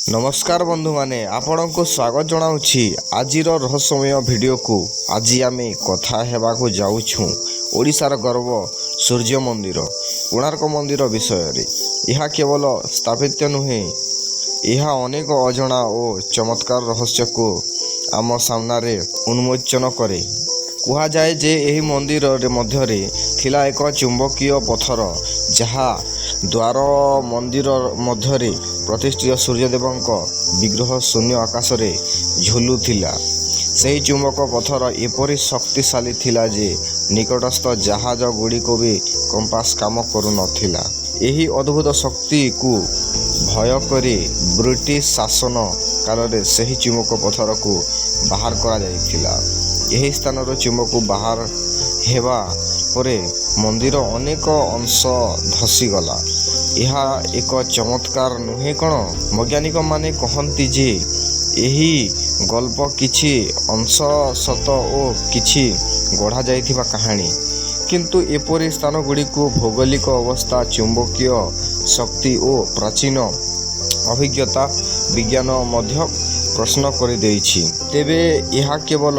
नमस्कार बंधु माने आपण को स्वागत जनाऊँगी आज रहस्यमय वीडियो को। आज आम कथा हेबाकू जाऊँ ओडिशार गर्व सूर्य मंदिर कोणार्क मंदिर विषय रे। यह केवल स्थापित नुहे, यह अनेक अजना और चमत्कार रहस्य को आम सामने उन्मोचन करे। कह जाए जे यही मंदिर मध्य थिला एक चुंबकीय पत्थर जहा द्वार मंदिर मध्य प्रतिष्ठित सूर्यदेव विग्रह शून्य आकाश रे झुलुथिला। सही चुंबक पत्थर एपरी शक्तिशाली थिला जे निकटस्थ जहाज गुड़ी को भी कंपास काम करू नथिला। यही अद्भुत शक्ति को भय करी ब्रिटिश शासन काल रे सही चुंबक पत्थर को बाहर करा जायथिला। यही स्थान चुंबक बाहर हेबा परे मंदिर अनेक अंश धसीगला। यह एक चमत्कार नुहे कण। वैज्ञानिक माने कहती जे यही गल्प किछि अंश सत और किछि गढ़ा जाइथिबा कहानी, किंतु एपरी स्थान गुड़ी को भौगोलिक अवस्था, चुंबकीय शक्ति और प्राचीन अभिज्ञता विज्ञान मध्य प्रश्न कर देइछि। तेबे यह केवल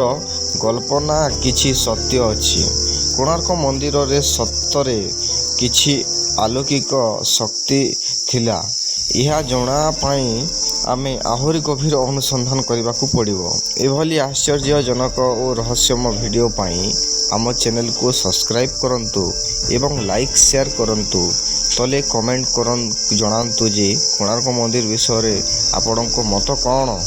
कल्पना किछि सत्य अछि? कोणार्क मंदिर रे सत्तरे किछि अलौकिक शक्ति थिला? यह जना पाई आमे आहुरी गभीर अनुसंधान करने को पड़िबो। एभली आश्चर्यजनक और रहस्यमय वीडियो पाई आम चैनल को सब्सक्राइब करंतु एवं लाइक शेयर करंतु। तले कमेंट जनातु जे कोणार्क मंदिर विषय रे आपणको मत कौन।